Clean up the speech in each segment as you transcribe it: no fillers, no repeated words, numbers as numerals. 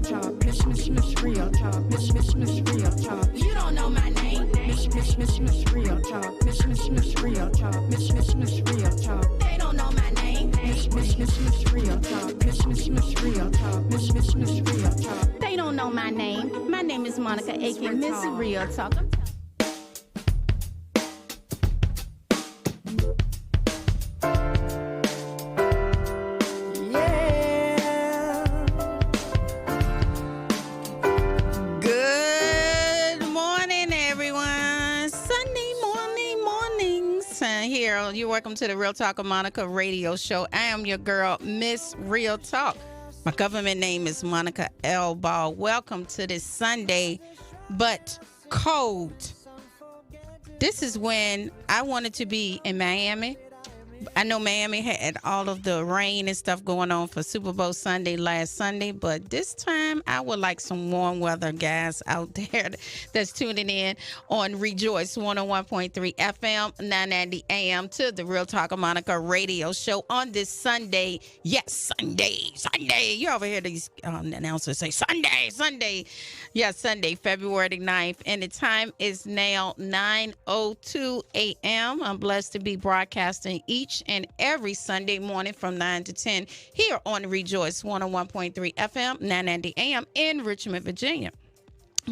talk, Miss Real Talk, Miss Real Talk. You don't know my name. Miss Real Talk, Miss Real Talk, Miss Real Talk. They don't know my name. Miss Real Talk, Miss Real Talk, Miss Real Talk. They don't know my name. My name is Monica, aka Miss Real Talk. You're welcome to the Real Talk of Monica radio show. I am your girl, Miss Real Talk. My government name is Monica L.Ball. Welcome to this Sunday, but cold. This is when I wanted to be in Miami. I know Miami had all of the rain and stuff going on for Super Bowl Sunday last Sunday, but this time I would like some warm weather guys out there that's tuning in on Rejoice 101.3 FM, 990 AM to the Real Talk of Monica radio show on this Sunday. Yes, Sunday. You ever hear these announcers say Sunday? Yes, Sunday, February 9th, and the time is now 9:02 a.m. I'm blessed to be broadcasting each and every Sunday morning from 9 to 10 here on Rejoice 101.3 FM, 990 AM in Richmond, Virginia.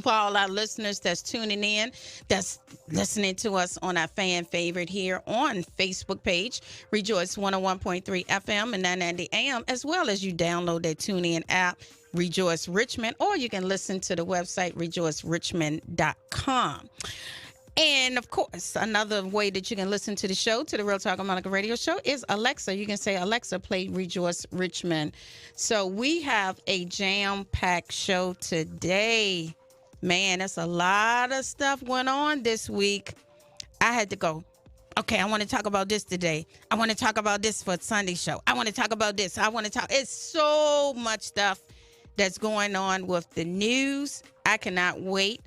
For all our listeners that's tuning in, that's listening to us on our fan favorite here on Facebook page, Rejoice 101.3 FM and 990 AM, as well as you download that TuneIn app, Rejoice Richmond, or you can listen to the website, rejoicerichmond.com. And, of course, another way that you can listen to the show, to the Real Talk of Monica radio show, is Alexa. You can say, Alexa, play Rejoice Richmond. So we have a jam-packed show today. Man, that's a lot of stuff went on this week. I had to go, okay, I want to talk about this today. I want to talk about this for Sunday show. I want to talk about this. It's so much stuff that's going on with the news. I cannot wait.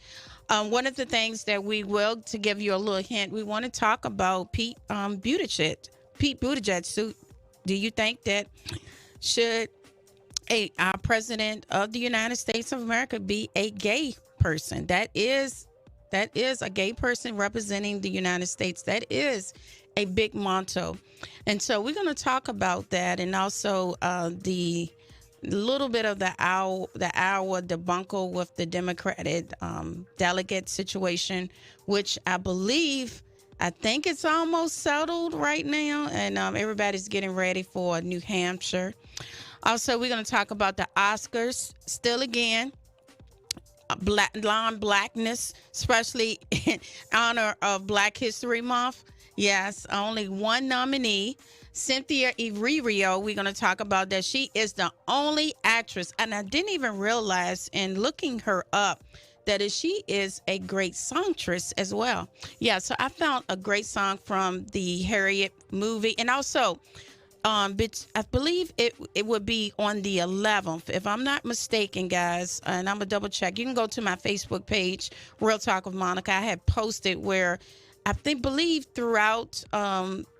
One of the things that we will, to give you a little hint, we want to talk about Pete Buttigieg. So do you think that should our president of the United States of America be a gay person? That is a gay person representing the United States. That is a big motto. And so we're going to talk about that, and also the little bit of the hour debacle with the Democratic delegate situation, which I think it's almost settled right now, and everybody's getting ready for New Hampshire. Also, we're going to talk about the Oscars still again. Blackness, especially in honor of Black History Month. Yes, only one nominee, Cynthia Erivo. We're going to talk about that. She is the only actress, and I didn't even realize in looking her up that she is a great songstress as well. Yeah, so I found a great song from the Harriet movie, and also I believe it would be on the 11th, if I'm not mistaken, guys, and I'm going to double check. You can go to my Facebook page, Real Talk of Monica. I had posted where I believe throughout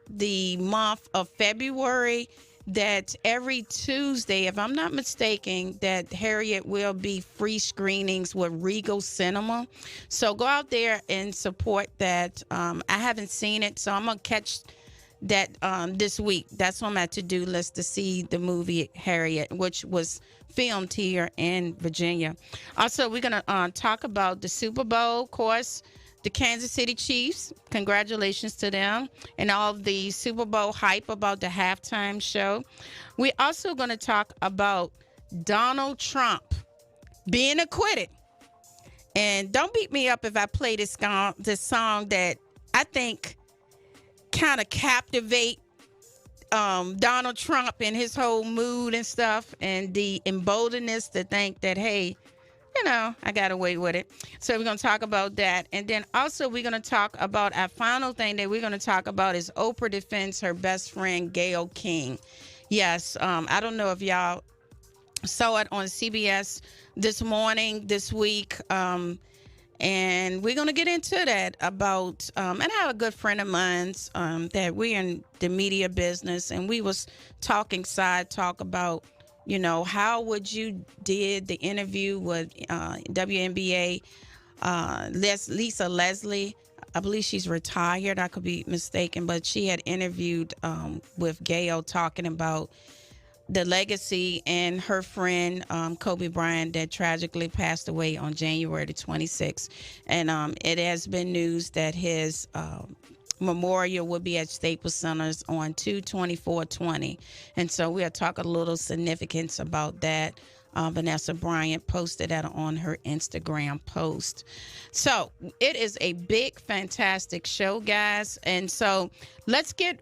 the month of February that every Tuesday, if I'm not mistaken, that Harriet will be free screenings with Regal Cinema. So go out there and support that. I haven't seen it, so I'm going to catch that this week. That's on my to-do list, to see the movie Harriet, which was filmed here in Virginia. Also, we're going to talk about the Super Bowl, of course. The Kansas City Chiefs, congratulations to them, and all of the Super Bowl hype about the halftime show. We're also going to talk about Donald Trump being acquitted. And don't beat me up if I play this song that I think kind of captivate Donald Trump and his whole mood and stuff, and the emboldenedness to think that, hey, I got away with it. So we're going to talk about that. And then also we're going to talk about our final thing that we're going to talk about is Oprah defends her best friend, Gayle King. Yes, I don't know if y'all saw it on CBS this week. And we're going to get into that about, and I have a good friend of mine that we're in the media business, and we was talking side talk about You know, how would you did the interview with WNBA Lisa Leslie? I believe she's retired. I could be mistaken, but she had interviewed with Gail talking about the legacy and her friend Kobe Bryant that tragically passed away on January the 26th. And it has been news that his memorial will be at Staples Centers on 2/24/20. And so we'll talk a little significance about that. Vanessa Bryant posted that on her Instagram post. So it is a big, fantastic show, guys. And so let's get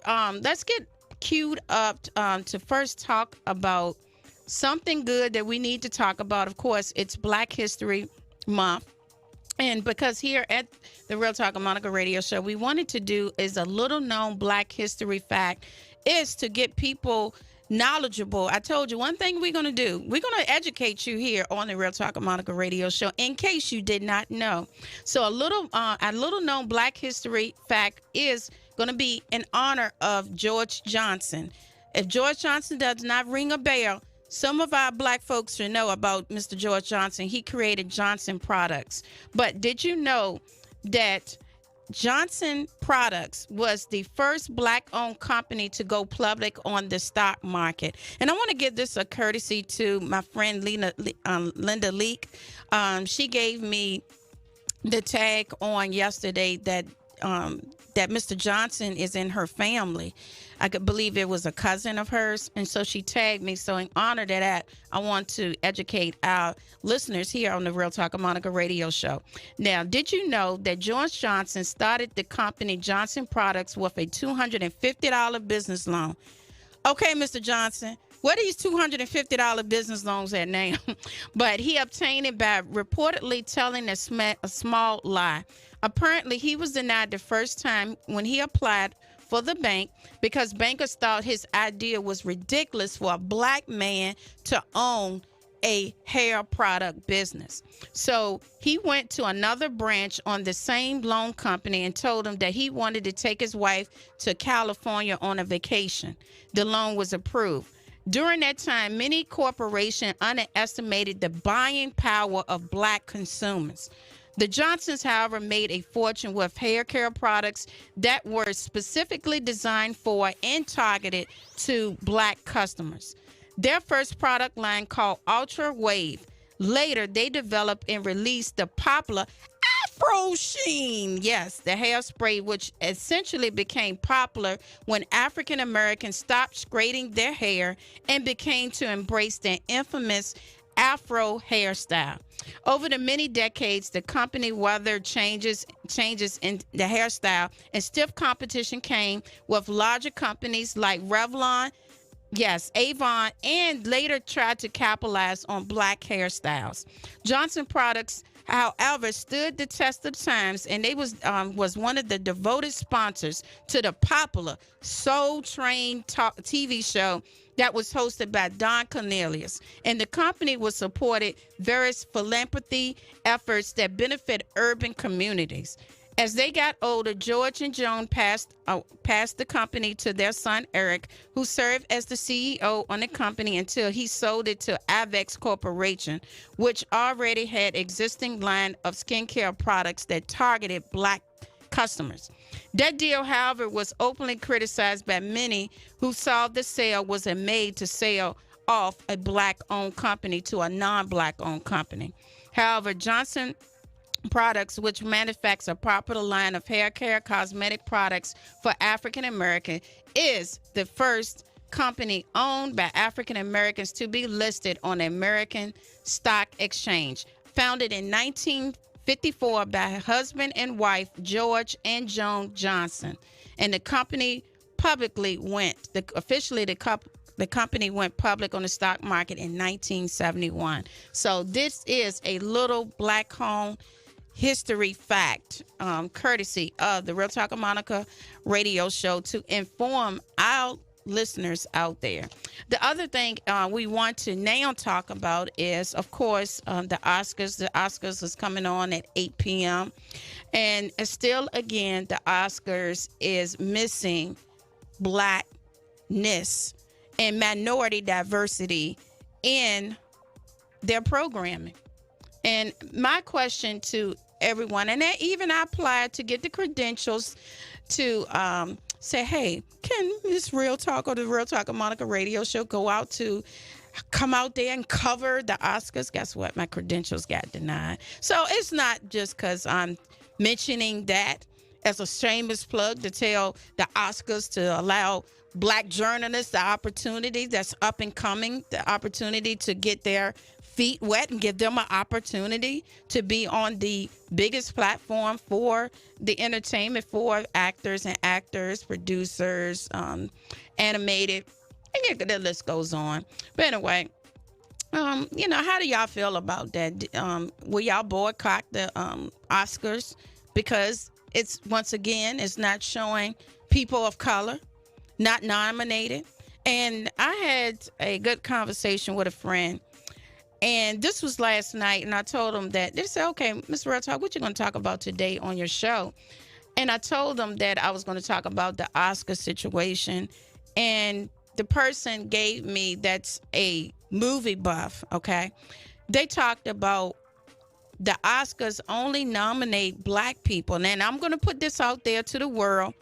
queued up to first talk about something good that we need to talk about. Of course, it's Black History Month. And because here at the Real Talk of Monica radio show, we wanted to do is a little known Black history fact is to get people knowledgeable. I told you one thing we're going to do. We're going to educate you here on the Real Talk of Monica radio show in case you did not know. So a little known Black history fact is going to be in honor of George Johnson. If George Johnson does not ring a bell, some of our Black folks should know about Mr. George Johnson. He created Johnson Products. But did you know that Johnson Products was the first Black-owned company to go public on the stock market? And I want to give this a courtesy to my friend Linda Leak. She gave me the tag on yesterday that Mr. Johnson is in her family. I could believe it was a cousin of hers, and so she tagged me. So in honor of that, I want to educate our listeners here on the Real Talk of Monica radio show. Now, did you know that George Johnson started the company Johnson Products with a $250 business loan? Okay, Mr. Johnson, what are these $250 business loans at now? But he obtained it by reportedly telling a small lie. Apparently, he was denied the first time when he applied for the bank because bankers thought his idea was ridiculous for a Black man to own a hair product business. So he went to another branch on the same loan company and told him that he wanted to take his wife to California on a vacation. The loan was approved. During that time, many corporations underestimated the buying power of Black consumers. The Johnsons, however, made a fortune with hair care products that were specifically designed for and targeted to Black customers. Their first product line, called Ultra Wave, later they developed and released the popular Afro Sheen, yes, the hairspray, which essentially became popular when African Americans stopped straightening their hair and began to embrace their infamous Afro hairstyle. Over the many decades, the company weathered changes in the hairstyle, and stiff competition came with larger companies like Revlon, yes, Avon, and later tried to capitalize on Black hairstyles. Johnson Products, however, stood the test of times, and they was one of the devoted sponsors to the popular Soul Train TV show that was hosted by Don Cornelius. And the company was supported various philanthropy efforts that benefit urban communities. As they got older, George and Joan passed the company to their son, Eric, who served as the CEO on the company until he sold it to Avex Corporation, which already had existing line of skincare products that targeted Black customers. That deal, however, was openly criticized by many who saw the sale was a made to sell off a Black-owned company to a non-Black-owned company. However, Johnson Products, which manufactures a popular line of hair care cosmetic products for African Americans, is the first company owned by African Americans to be listed on the American Stock Exchange. Founded in 1954 by husband and wife George and Joan Johnson, and the company the company went public on the stock market in 1971. So this is a little Black-owned history fact, courtesy of the Real Talk of Monica radio show to inform our listeners out there. The other thing we want to now talk about is, of course, the Oscars. The Oscars is coming on at 8 p.m. And still, again, the Oscars is missing Blackness and minority diversity in their programming. And my question to everyone, and then even I applied to get the credentials to say, hey, can this Real Talk or the Real Talk of Monica radio show come out there and cover the Oscars? Guess what? My credentials got denied. So it's not just because I'm mentioning that as a shameless plug to tell the Oscars to allow Black journalists the opportunity that's up and coming, the opportunity to get their feet wet and give them an opportunity to be on the biggest platform for the entertainment for actors and actors, producers, animated, and the list goes on. But anyway, you know, how do y'all feel about that? Will y'all boycott the Oscars because it's not showing people of color not nominated? And I had a good conversation with a friend, and this was last night, and I told him that, they said, okay, Mr. Real Talk, what you going to talk about today on your show? And I told them that I was going to talk about the Oscar situation, and the person gave me, that's a movie buff, okay? They talked about the Oscars only nominate Black people. And I'm going to put this out there to the world.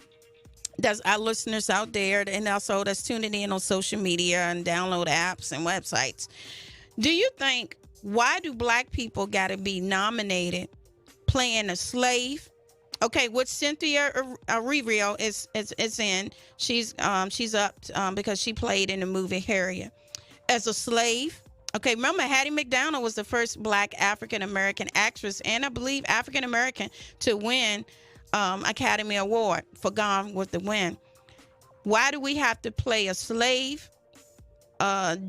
That's our listeners out there, and also that's tuning in on social media and download apps and websites. Do you think, why do Black people got to be nominated playing a slave? Okay, what Cynthia Erivo is in, she's up because she played in the movie Harriet as a slave. Okay, remember Hattie McDonald was the first Black African-American actress, and I believe African-American, to win Academy Award for Gone with the Wind. Why do we have to play a slave,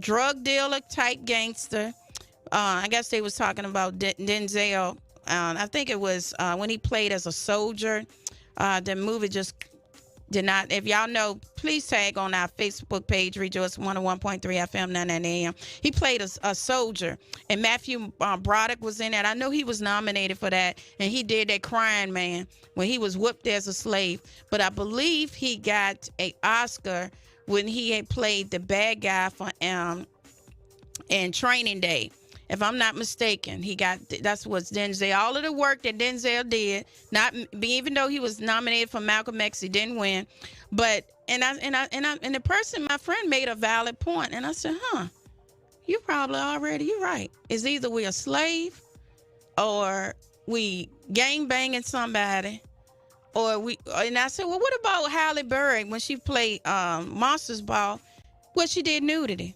drug dealer type gangster? I guess they was talking about Denzel. I think it was when he played as a soldier. The movie just did not. If y'all know, please tag on our Facebook page, Rejoice 101.3 FM 99 AM. He played a soldier, and Matthew Broderick was in it. I know he was nominated for that, and he did that Crying Man when he was whipped as a slave. But I believe he got an Oscar when he had played the bad guy for in Training Day. If I'm not mistaken, that's what's Denzel. All of the work that Denzel did, even though he was nominated for Malcolm X, he didn't win. But and the person, my friend, made a valid point, and I said, you're right. It's either we a slave, or we gang banging somebody, and I said, well, what about Halle Berry when she played Monsters Ball? Well, she did nudity,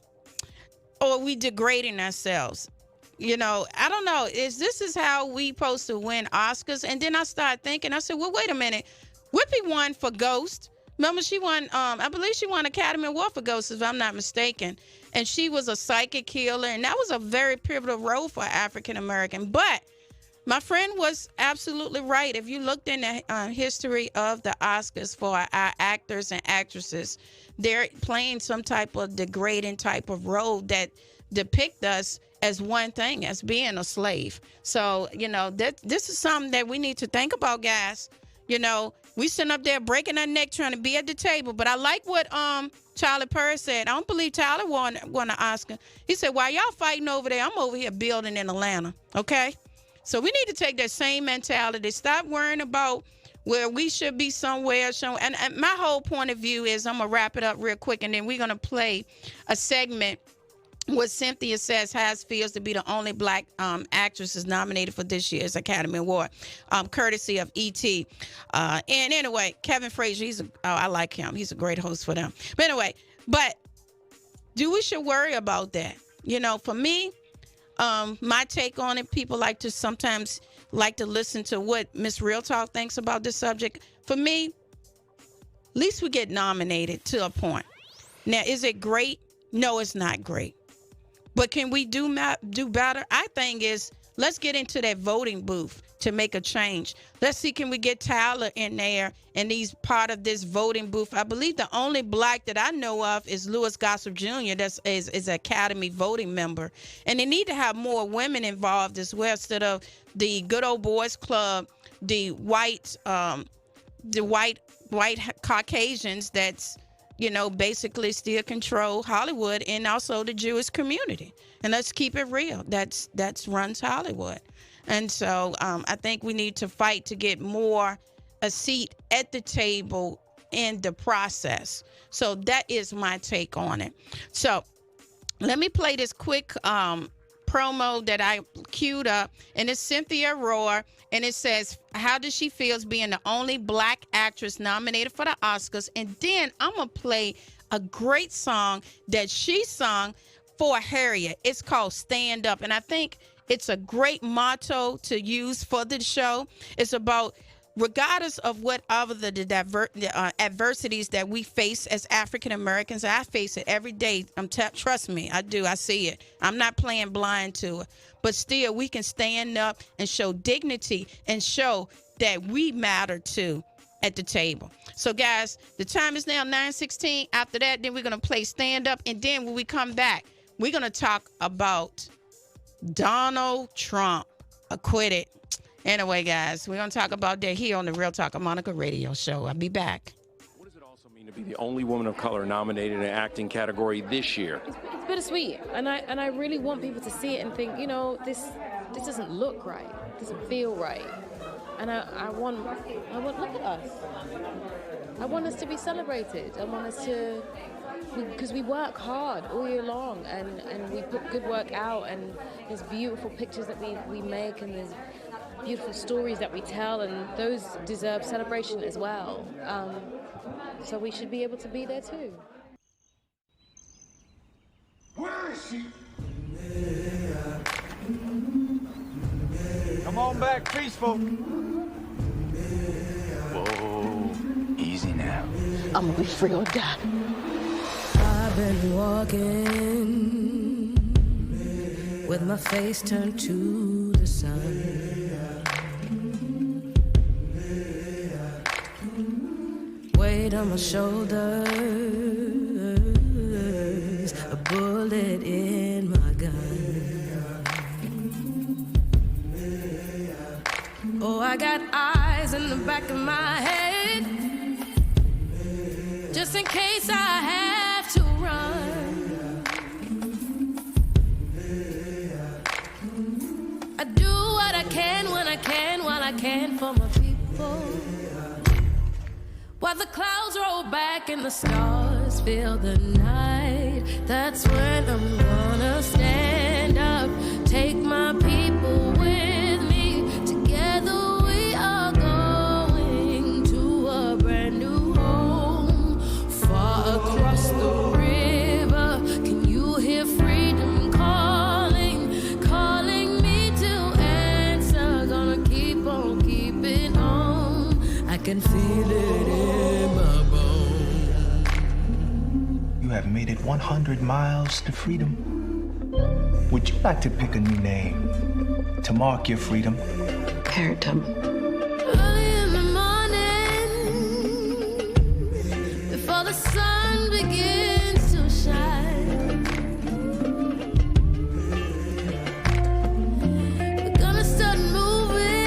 or we degrading ourselves. You know, I don't know. This is how we supposed to win Oscars? And then I started thinking, I said, well, wait a minute. Whoopi won for Ghost. Remember, she won, I believe she won Academy Award for Ghost, if I'm not mistaken. And she was a psychic healer. And that was a very pivotal role for African American. But my friend was absolutely right. If you looked in the history of the Oscars for our actors and actresses, they're playing some type of degrading type of role that depict us as one thing, as being a slave. So, you know, this is something that we need to think about, guys. You know, we sitting up there breaking our neck trying to be at the table. But I like what Charlie Perry said. I don't believe Tyler won an Oscar. He said, while y'all fighting over there, I'm over here building in Atlanta. Okay? So we need to take that same mentality. Stop worrying about where we should be somewhere. And my whole point of view is, I'm going to wrap it up real quick, and then we're going to play a segment what Cynthia says feels to be the only Black actress is nominated for this year's Academy Award, courtesy of E.T. And anyway, Kevin Frazier, I like him. He's a great host for them. But anyway, do we should worry about that? You know, for me, my take on it, people sometimes like to listen to what Miss Real Talk thinks about this subject. For me, at least we get nominated to a point. Now, is it great? No, it's not great. But can we do better? I think let's get into that voting booth to make a change. Let's see, can we get Tyler in there and he's part of this voting booth? I believe the only Black that I know of is Louis Gossett Jr. That's is an Academy voting member. And they need to have more women involved as well, instead of the good old boys club, the white Caucasians that's you know, basically still control Hollywood and also the Jewish community. And let's keep it real. That's runs Hollywood. And so I think we need to fight to get more a seat at the table in the process. So that is my take on it. So let me play this quick promo that I queued up, and it's Cynthia Rohr, and it says, how does she feel being the only black actress nominated for the Oscars? And then I'm gonna play a great song that she sung for Harriet. It's called Stand Up, and I think it's a great motto to use for the show. It's about, regardless of whatever the adversities that we face as African Americans, I face it every day. Trust me, I do. I see it. I'm not playing blind to it. But still, we can stand up and show dignity and show that we matter too at the table. So, guys, the time is now 9:16. After that, then we're going to play Stand Up. And then when we come back, we're going to talk about Donald Trump acquitted. Anyway, guys, we're going to talk about that here on the Real Talk of Monica radio show. I'll be back. What does it also mean to be the only woman of color nominated in an acting category this year? It's bittersweet, and I really want people to see it and think, you know, this doesn't look right, doesn't feel right, and I want look at us. I want us to be celebrated. I want us to, because we work hard all year long, and we put good work out, and there's beautiful pictures that we make, and there's beautiful stories that we tell, and those deserve celebration as well. So we should be able to be there too. Where is she? Come on back, peaceful. Whoa, easy now. I'm gonna be free or die. I've been walking with my face turned to the sun. Weight on my shoulders, a bullet in my gun. Oh, I got eyes in the back of my head, just in case I have to run. I do what I can when I can, while I can for my people. While the clouds roll back and the stars fill the night, that's when I'm gonna stand up, take my people with me. Together we are going to a brand new home, far across the river. Can you hear freedom calling, calling me to answer? Gonna keep on keeping on. I can feel it in my bones. You have made it 100 miles to freedom. Would you like to pick a new name to mark your freedom? Keratin. Early in the morning, before the sun begins to shine, we're gonna start moving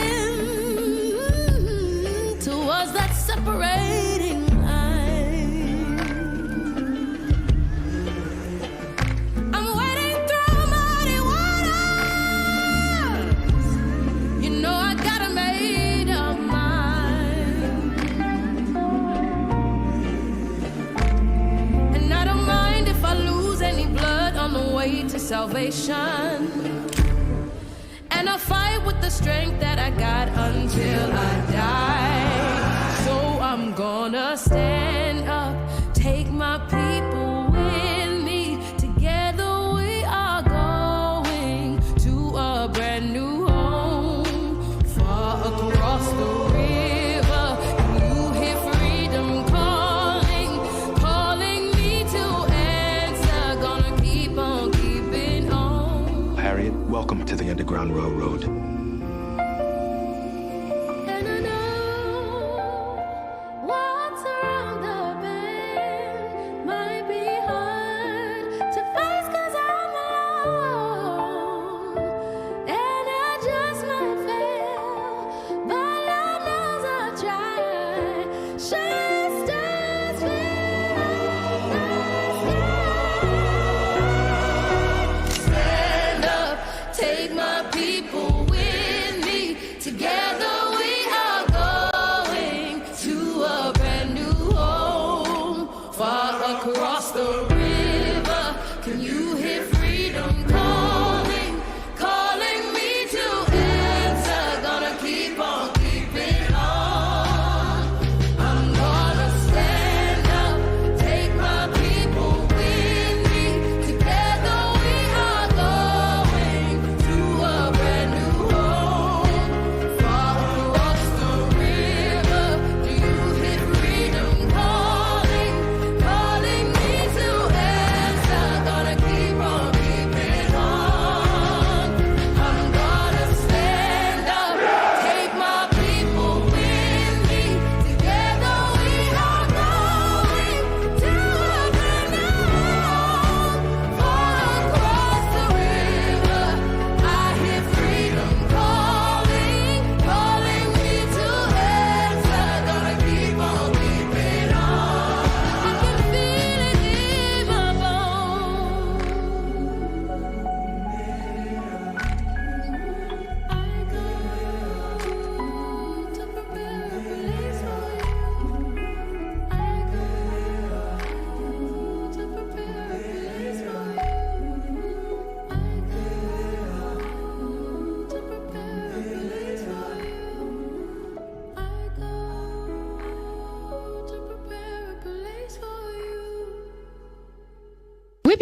towards that separating line. I'm wading through muddy waters. You know I got a made up mind, and I don't mind if I lose any blood on the way to salvation. And I'll fight with the strength that I got until I die. So I'm gonna stand up, take my people with me. Together we are going to a brand new home, far across the river. Can you hear freedom calling, calling me to answer? Gonna keep on keeping on. Harriet, welcome to the Underground Railroad. And I know what's around the bend might be hard to face, 'cause I'm alone, and I just might fail, but Lord knows I'll try. Shine stars will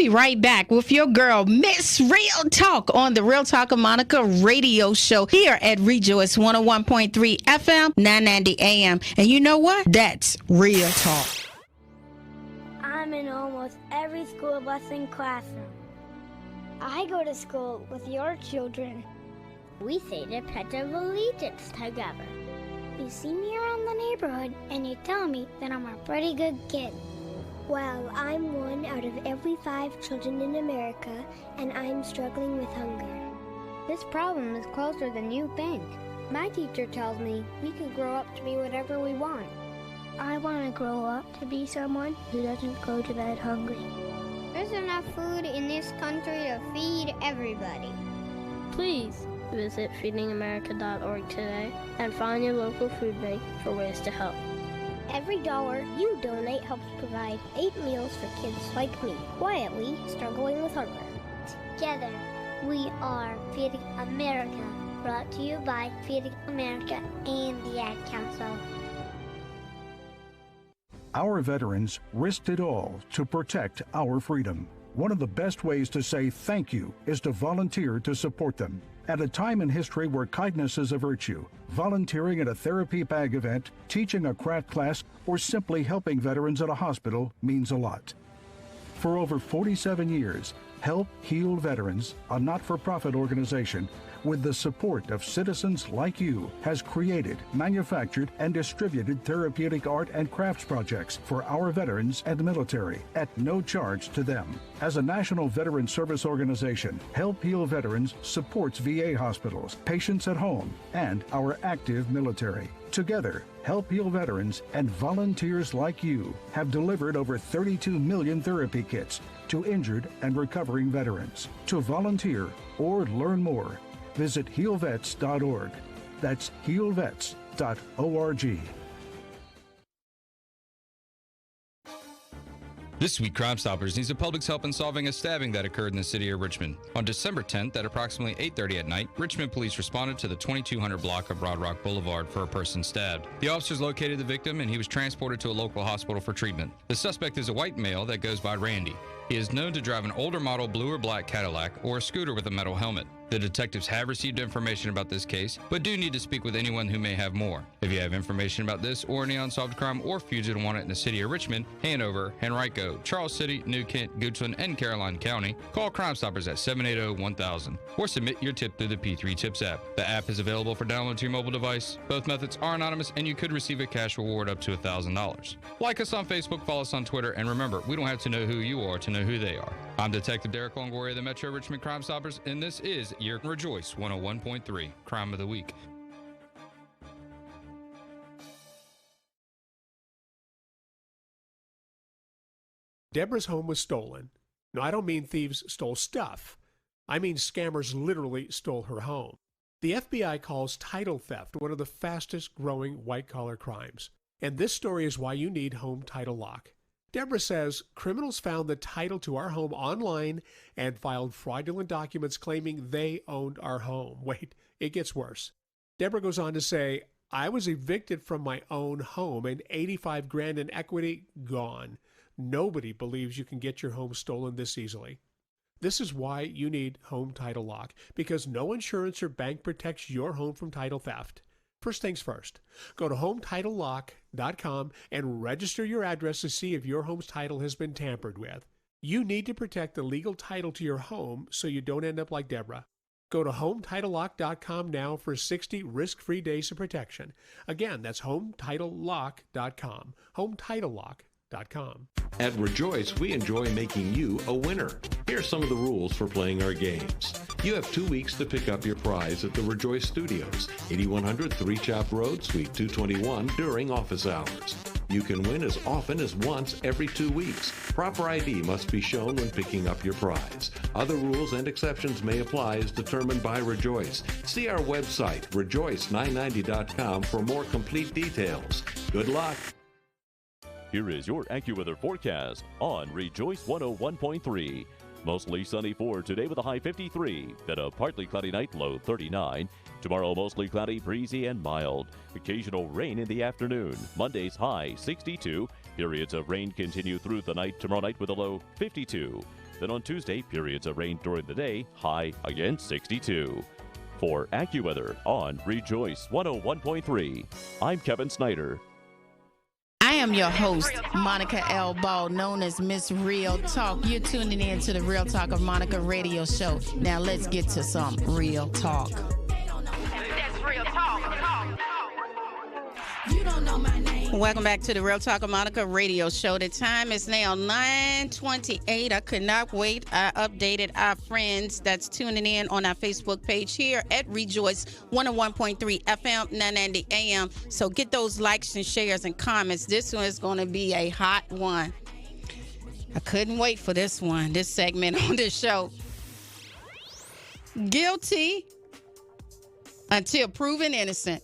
be right back with your girl, Miss Real Talk, on the Real Talk of Monica radio show here at Rejoice 101.3 FM, 990 AM. And you know what? That's Real Talk. I'm in almost every school bus and classroom. I go to school with your children. We say the Pledge of Allegiance together. You see me around the neighborhood and you tell me that I'm a pretty good kid. Well, I'm one out of every 5 children in America, and I'm struggling with hunger. This problem is closer than you think. My teacher tells me we can grow up to be whatever we want. I want to grow up to be someone who doesn't go to bed hungry. There's enough food in this country to feed everybody. Please visit feedingamerica.org today and find your local food bank for ways to help. Every dollar you donate helps provide 8 meals for kids like me, quietly struggling with hunger. Together, we are Feeding America, brought to you by Feeding America and the Ad Council. Our veterans risked it all to protect our freedom. One of the best ways to say thank you is to volunteer to support them. At a time in history where kindness is a virtue, volunteering at a therapy bag event, teaching a craft class, or simply helping veterans at a hospital means a lot. For over 47 years, Help Heal Veterans, a not-for-profit organization, with the support of citizens like you, has created, manufactured, and distributed therapeutic art and crafts projects for our veterans and military at no charge to them. As a national veteran service organization, Help Heal Veterans supports VA hospitals, patients at home, and our active military. Together, Help Heal Veterans and volunteers like you have delivered over 32 million therapy kits to injured and recovering veterans. To volunteer or learn more, visit healvets.org. That's healvets.org. This week, Crime Stoppers needs the public's help in solving a stabbing that occurred in the city of Richmond. On December 10th at approximately 8:30 at night, Richmond police responded to the 2200 block of Broad Rock Boulevard for a person stabbed. The officers located the victim and he was transported to a local hospital for treatment. The suspect is a white male that goes by Randy. He is known to drive an older model blue or black Cadillac or a scooter with a metal helmet. The detectives have received information about this case, but do need to speak with anyone who may have more. If you have information about this or any unsolved crime or fugitive wanted in the city of Richmond, Hanover, Henrico, Charles City, New Kent, Goochland, and Caroline County, call Crime Stoppers at 780-1000 or submit your tip through the P3 Tips app. The app is available for download to your mobile device. Both methods are anonymous and you could receive a cash reward up to $1,000. Like us on Facebook, follow us on Twitter, and remember, we don't have to know who you are to know who they are. I'm Detective Derek Longoria of the Metro Richmond Crime Stoppers, and this is your Rejoice 101.3 Crime of the Week. Deborah's home was stolen. No, I don't mean thieves stole stuff. I mean scammers literally stole her home. The FBI calls title theft one of the fastest growing white-collar crimes. And this story is why you need Home Title Lock. Deborah says criminals found the title to our home online and filed fraudulent documents claiming they owned our home. Wait, it gets worse. Deborah goes on to say, I was evicted from my own home and $85,000 in equity gone. Nobody believes you can get your home stolen this easily. This is why you need Home Title Lock, because no insurance or bank protects your home from title theft. First things first, go to HomeTitleLock.com and register your address to see if your home's title has been tampered with. You need to protect the legal title to your home so you don't end up like Deborah. Go to HomeTitleLock.com now for 60 risk-free days of protection. Again, that's HomeTitleLock.com. HomeTitleLock.com. At Rejoice, we enjoy making you a winner. Here's some of the rules for playing our games. You have 2 weeks to pick up your prize at the Rejoice Studios, 8100 Three Chop Road, Suite 221, during office hours. You can win as often as once every 2 weeks. Proper ID must be shown when picking up your prize. Other rules and exceptions may apply as determined by Rejoice. See our website, rejoice990.com, for more complete details. Good luck. Here is your AccuWeather forecast on Rejoice 101.3. Mostly sunny for today with a high 53, then a partly cloudy night, low 39. Tomorrow mostly cloudy, breezy, and mild. Occasional rain in the afternoon. Monday's high 62. Periods of rain continue through the night tomorrow night with a low 52. Then on Tuesday, periods of rain during the day, high again 62. For AccuWeather on Rejoice 101.3, I'm Kevin Snyder. I am your host, Monica L.Ball, known as Miss Real Talk. You're tuning in to the Real Talk of Monica radio show. Now let's get to some real talk. That's real talk. You don't know my name. Welcome back to the Real Talk of Monica radio show. The time is now 9:28. I could not wait. I updated our friends that's tuning in on our Facebook page here at Rejoice 101.3 FM, 990 AM. So get those likes and shares and comments. This one is going to be a hot one. I couldn't wait for this one, this segment on this show. Guilty until proven innocent.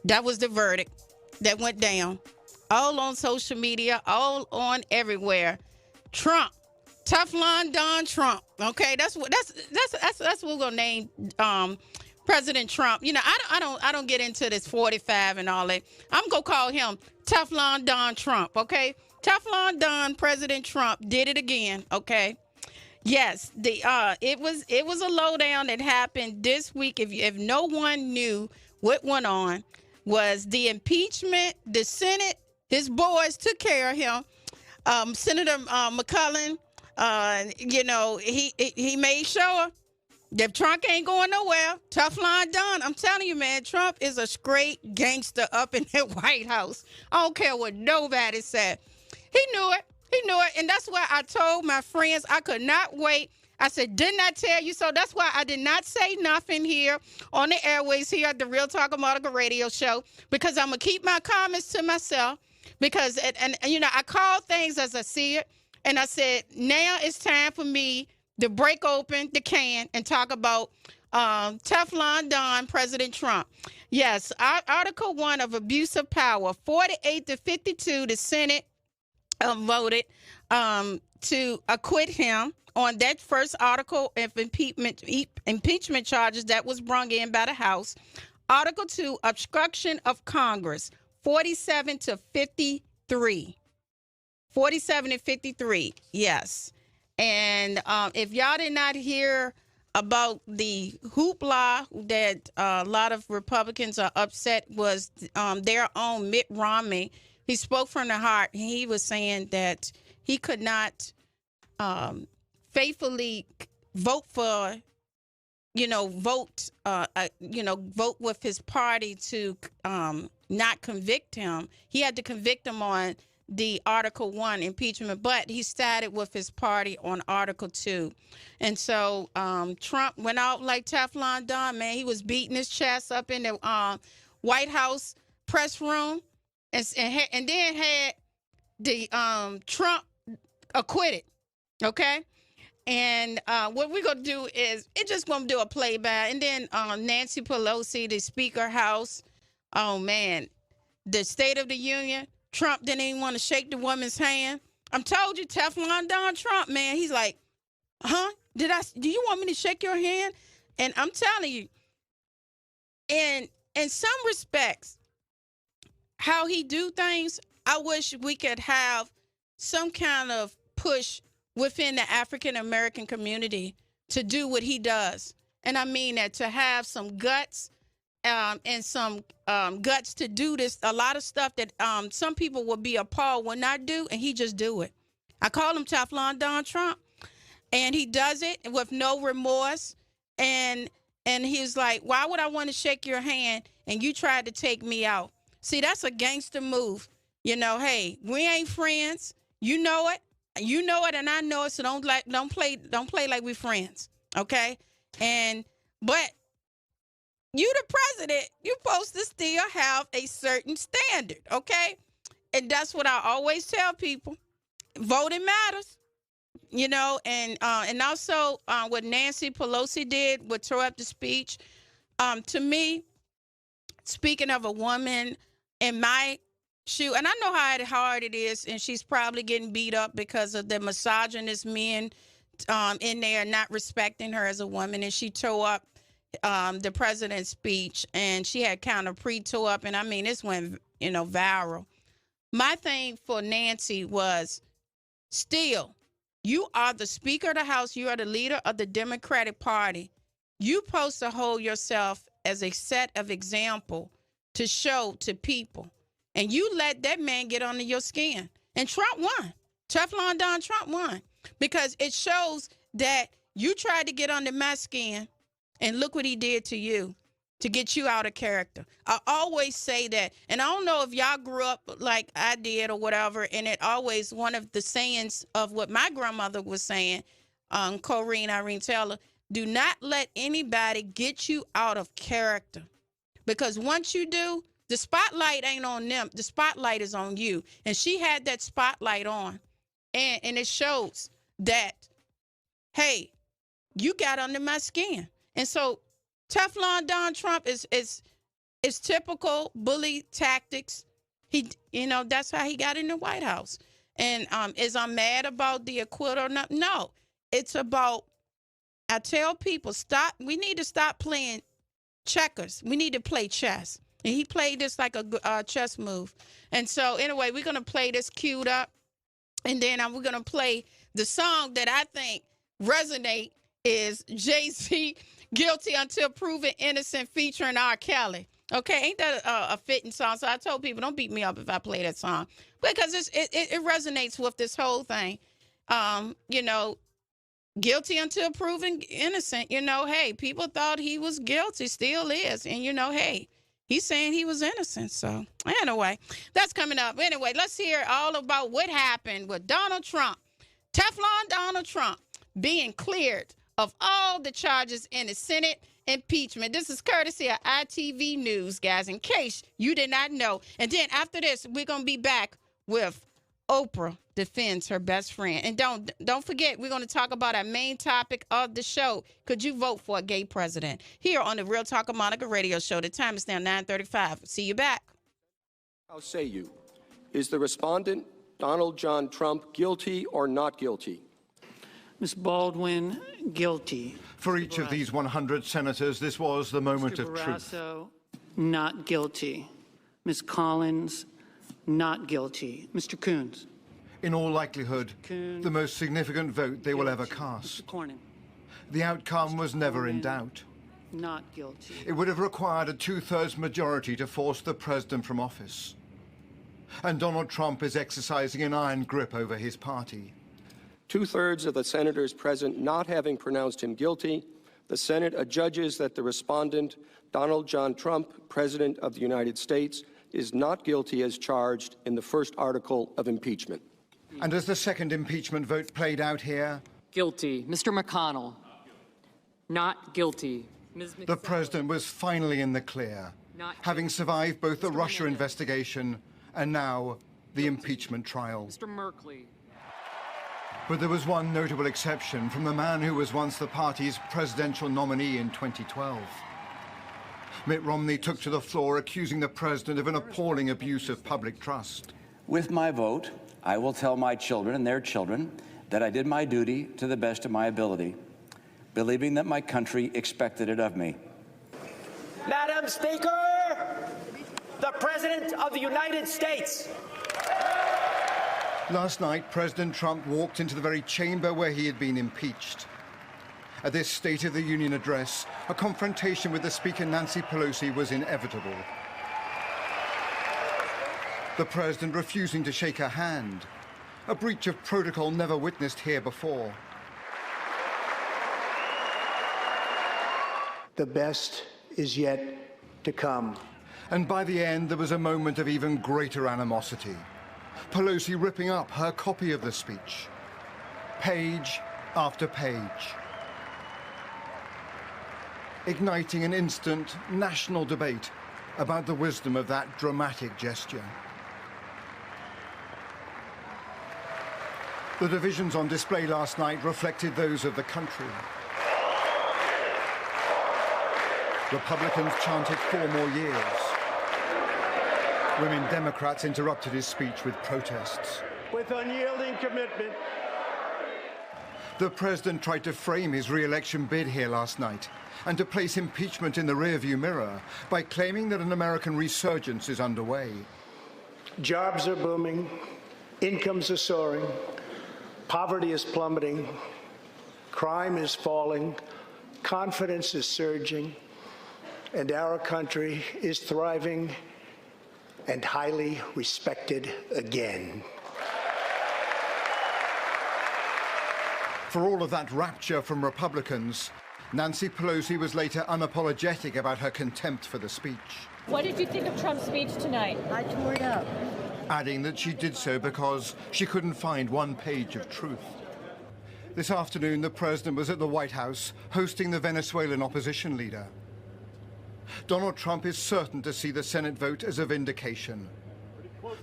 That was the verdict that went down. All on social media, all on everywhere. Trump, Teflon Don Trump. Okay, that's what we're gonna name President Trump. You know, I don't get into this 45 and all that. I'm gonna call him Teflon Don Trump. Okay, Teflon Don President Trump did it again. Okay. Yes, it was a lowdown that happened this week. If no one knew what went on, was the impeachment. The Senate, his boys took care of him. Senator McCullen, you know, he made sure that Trump ain't going nowhere. Teflon Don. I'm telling you, man, Trump is a straight gangster up in the White House. I don't care what nobody said. He knew it. He knew it. And that's why I told my friends I could not wait. I said, didn't I tell you so? That's why I did not say nothing here on the airways here at the Real Talk of Monica radio show, because I'm going to keep my comments to myself, because, and you know, I call things as I see it. And I said, now it's time for me to break open the can and talk about Teflon Don, President Trump. Yes, Article 1 of abuse of power, 48-52, the Senate voted to acquit him on that first article of impeachment charges that was brought in by the House. Article 2, obstruction of Congress, 47-53. 47-53, yes. And if y'all did not hear about the hoopla that a lot of Republicans are upset, was their own Mitt Romney. He spoke from the heart. He was saying that he could not faithfully vote for, vote with his party to not convict him. He had to convict him on the Article 1 impeachment, but he started with his party on Article 2. And so Trump went out like Teflon Don, man. He was beating his chest up in the White House press room, and then had the Trump acquitted, okay? And what we're going to do is, it's just going to do a playback. And then Nancy Pelosi, the Speaker House, oh, man, the State of the Union, Trump didn't even want to shake the woman's hand. I'm told you, Teflon Don Trump, man, he's like, huh? Do you want me to shake your hand? And I'm telling you, in some respects, how he do things, I wish we could have some kind of push within the African American community to do what he does. And I mean that, to have some guts and some guts to do this. A lot of stuff that some people will be appalled will not do, and he just do it. I call him Teflon Don Trump, and he does it with no remorse. And he's like, why would I want to shake your hand and you tried to take me out? See, that's a gangster move. You know, hey, we ain't friends. You know it. You know it, and I know it. So don't play like we friends, okay? But you the president, you're supposed to still have a certain standard, okay? And that's what I always tell people. Voting matters, you know. And also what Nancy Pelosi did with tore up the speech. To me, speaking of a woman in my shoe, and I know how hard it is, and she's probably getting beat up because of the misogynist men in there not respecting her as a woman, and she tore up the president's speech, and she had kind of pre-tore up, and I mean, this went, viral. My thing for Nancy was still You are the Speaker of the House. You are the leader of the Democratic Party. You're supposed to hold yourself as a set of example to show to people. And you let that man get under your skin. And Trump won. Teflon Don Trump won. Because it shows that you tried to get under my skin, and look what he did to you to get you out of character. I always say that, and I don't know if y'all grew up like I did or whatever, and it always, one of the sayings of what my grandmother was saying, Corrine Irene Taylor, do not let anybody get you out of character. Because once you do, the spotlight ain't on them. The spotlight is on you. And she had that spotlight on. And it shows that, hey, you got under my skin. And so Teflon Don Trump is typical bully tactics. He, you know, that's how he got in the White House. And is I'm mad about the acquittal or not? No, it's about, I tell people, we need to stop playing checkers. We need to play chess. And he played this like a chess move. And so anyway, we're going to play this queued up. And then we're going to play the song that I think resonate is Jay-Z, Guilty Until Proven Innocent featuring R. Kelly. Okay, ain't that a fitting song? So I told people, don't beat me up if I play that song. Because it resonates with this whole thing. You know, guilty until proven innocent. You know, hey, people thought he was guilty, still is. And, you know, hey, he's saying he was innocent. So anyway, that's coming up. Anyway, let's hear all about what happened with Donald Trump. Teflon Donald Trump being cleared of all the charges in the Senate impeachment. This is courtesy of ITV News, guys, in case you did not know. And then after this, we're going to be back with Oprah defends her best friend. And don't forget, we're going to talk about our main topic of the show. Could you vote for a gay president? Here on the Real Talk of Monica radio show. The time is now 9:35. See you back. How say you? Is the respondent, Donald John Trump, guilty or not guilty? Ms. Baldwin, guilty. For each of these 100 senators, this was the moment of truth. Barrasso, not guilty. Ms. Collins, not guilty. Mr. Coons. In all likelihood, the most significant vote they will ever cast. The outcome was never in doubt. Not guilty. It would have required a 2/3 majority to force the president from office. And Donald Trump is exercising an iron grip over his party. 2/3 of the senators present not having pronounced him guilty, the Senate adjudges that the respondent, Donald John Trump, President of the United States, is not guilty as charged in the first article of impeachment. And as the second impeachment vote played out here, guilty. Mr. McConnell, not guilty. The president was finally in the clear, having survived both the Russia investigation and now the impeachment trial. Mr. Merkley. But there was one notable exception from the man who was once the party's presidential nominee in 2012. Mitt Romney took to the floor accusing the president of an appalling abuse of public trust. With my vote, I will tell my children and their children that I did my duty to the best of my ability, believing that my country expected it of me. Madam Speaker, the President of the United States. Last night, President Trump walked into the very chamber where he had been impeached. At this State of the Union address, a confrontation with the Speaker Nancy Pelosi was inevitable. The president refusing to shake her hand, a breach of protocol never witnessed here before. The best is yet to come. And by the end, there was a moment of even greater animosity. Pelosi ripping up her copy of the speech, page after page, igniting an instant national debate about the wisdom of that dramatic gesture. The divisions on display last night reflected those of the country. Republicans chanted 4 more years. Women Democrats interrupted his speech with protests. With unyielding commitment. The president tried to frame his re-election bid here last night and to place impeachment in the rearview mirror by claiming that an American resurgence is underway. Jobs are booming, incomes are soaring, Poverty is plummeting, crime is falling, confidence is surging, and our country is thriving and highly respected again. For all of that rapture from Republicans, Nancy Pelosi was later unapologetic about her contempt for the speech. What did you think of Trump's speech tonight? I tore it up. Adding that she did so because she couldn't find one page of truth. This afternoon, the president was at the White House hosting the Venezuelan opposition leader. Donald Trump is certain to see the Senate vote as a vindication.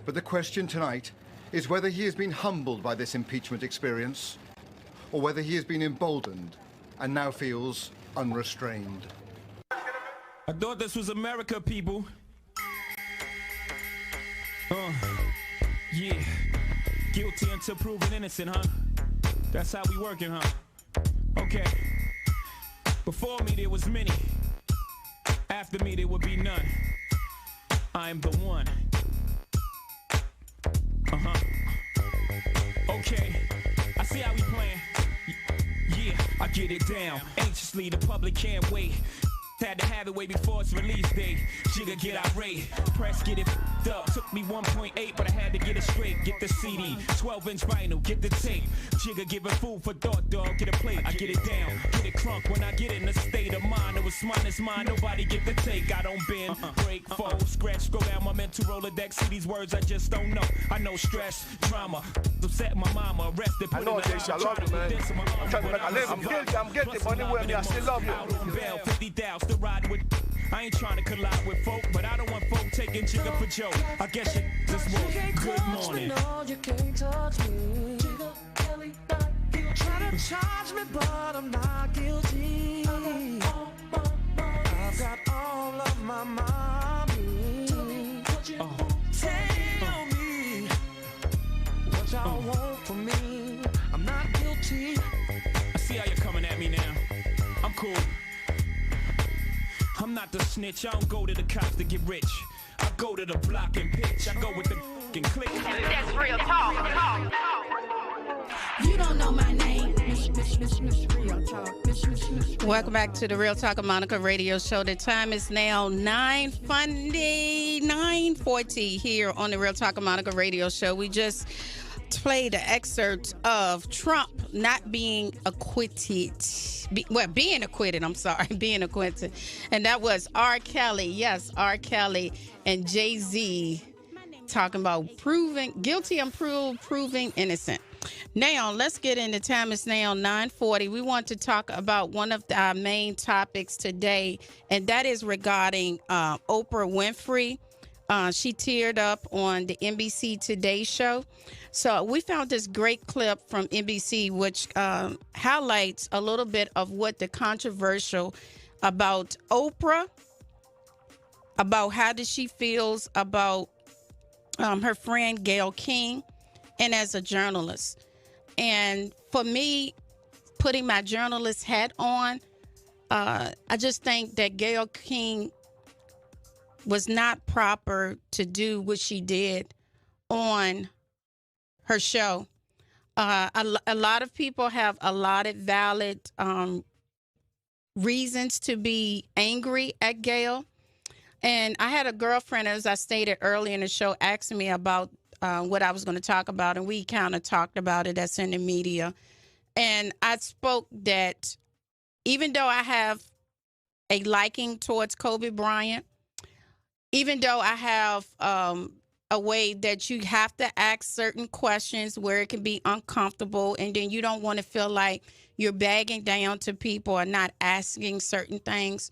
But the question tonight is whether he has been humbled by this impeachment experience or whether he has been emboldened and now feels unrestrained. I thought this was America, people. Yeah. Guilty until proven innocent, huh? That's how we working, huh? Okay. Before me there was many. After me there would be none. I am the one. Okay. I see how we playing. Yeah, I get it down. Anxiously, the public can't wait. Had to have it way before its release date. Jigga get irate, press get it f***ed up. Took me 1.8, but I had to get it straight. Get the CD, 12-inch vinyl, get the tape. Jigga giving food for thought, dog. Get a plate, I get it down, get it crunk. When I get in a state of mind, it was mine, it's mine. Nobody get the take. I don't bend, break, fold, scratch, scroll down my mental Rolodex. See these words I just don't know. I know stress, drama, upset my mama, arrested. I know, Jason, I love you, man. I'm trying to make a living. I'm guilty, but anyway, me, I still love you. Out on bail, 50,000 to ride with. I ain't trying to collide with folk, but I don't want folk taking Jigga for Joe. I guess you just woke. Good morning. No, you can't touch me. Jigga, Kelly, not guilty. Try to charge me, but I'm not guilty. I've got all of my mommy. Tell me what y'all want from me. I'm not guilty. I see how you're coming at me now. I'm cool. I'm not the snitch, I don't go to the cops to get rich. I go to the block and pitch, I go with the and click. That's real talk. You don't know my name. Miss Real Talk. Welcome back to the Real Talk of Monica radio show. The time is now 9:40 here on the Real Talk of Monica radio show. We just played an excerpt of Trump not being acquitted. Being acquitted, being acquitted. And that was R. Kelly. Yes, R. Kelly and Jay-Z talking about proving guilty and proving innocent. Now, let's get into time. It's now 9:40. We want to talk about one of our main topics today, and that is regarding Oprah Winfrey. She teared up on the NBC Today show. So we found this great clip from NBC, which highlights a little bit of what the controversial about Oprah, about how does she feels about her friend Gayle King, and as a journalist. And for me, putting my journalist hat on, I just think that Gayle King was not proper to do what she did on her show. A lot of people have a lot of valid reasons to be angry at Gayle. And I had a girlfriend, as I stated earlier in the show, asking me about what I was going to talk about, and we kind of talked about it. That's in the media. And I spoke that even though I have a liking towards Kobe Bryant, even though I have a way that you have to ask certain questions where it can be uncomfortable, and then you don't want to feel like you're bagging down to people or not asking certain things,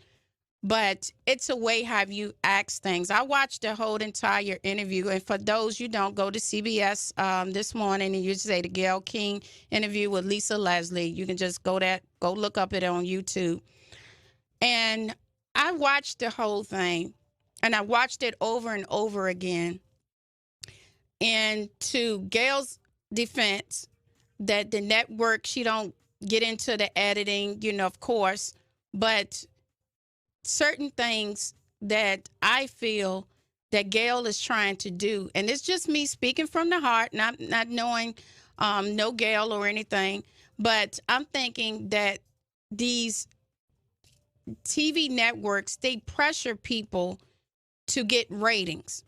but it's a way how you ask things. I watched the whole entire interview, and for those you don't, go to CBS this morning and you say the Gayle King interview with Lisa Leslie. You can just go look up it on YouTube. And I watched the whole thing, and I watched it over and over again. And to Gayle's defense, that the network, she don't get into the editing, of course, but certain things that I feel that Gayle is trying to do, and it's just me speaking from the heart, not knowing no Gail or anything. But I'm thinking that these TV networks, they pressure people to get ratings.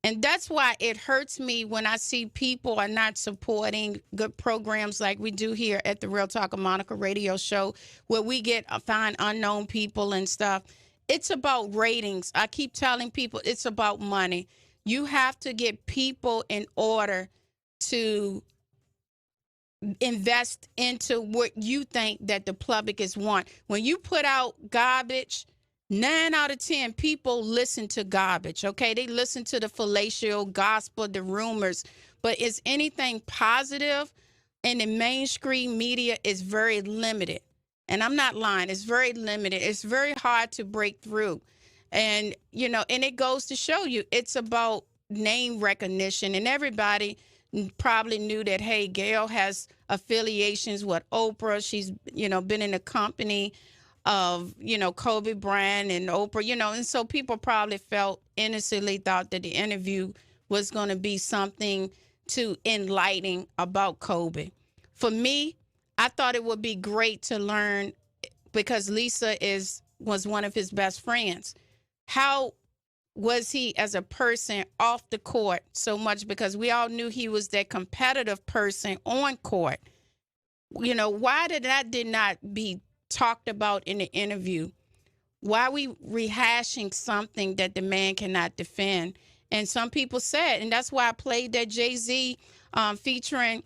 And that's why it hurts me when I see people are not supporting good programs like we do here at the Real Talk of Monica radio show, where we get find unknown people and stuff. It's about ratings. I keep telling people it's about money. You have to get people in order to invest into what you think that the public is want. When you put out garbage, 9 out of 10 people listen to garbage, okay? They listen to the fallacious gospel, the rumors. But is anything positive in the mainstream media is very limited. And I'm not lying. It's very limited. It's very hard to break through. And, you know, and it goes to show you it's about name recognition. And everybody probably knew that, hey, Gail has affiliations with Oprah. She's, you know, been in the company of, you know, Kobe Bryant and Oprah, you know, and so people probably felt innocently thought that the interview was going to be something to enlighten about Kobe. For me, I thought it would be great to learn, because Lisa was one of his best friends. How was he as a person off the court so much? Because we all knew he was that competitive person on court. You know, why did not be talked about in the interview? Why are we rehashing something that the man cannot defend? And some people said, and that's why I played that Jay-Z featuring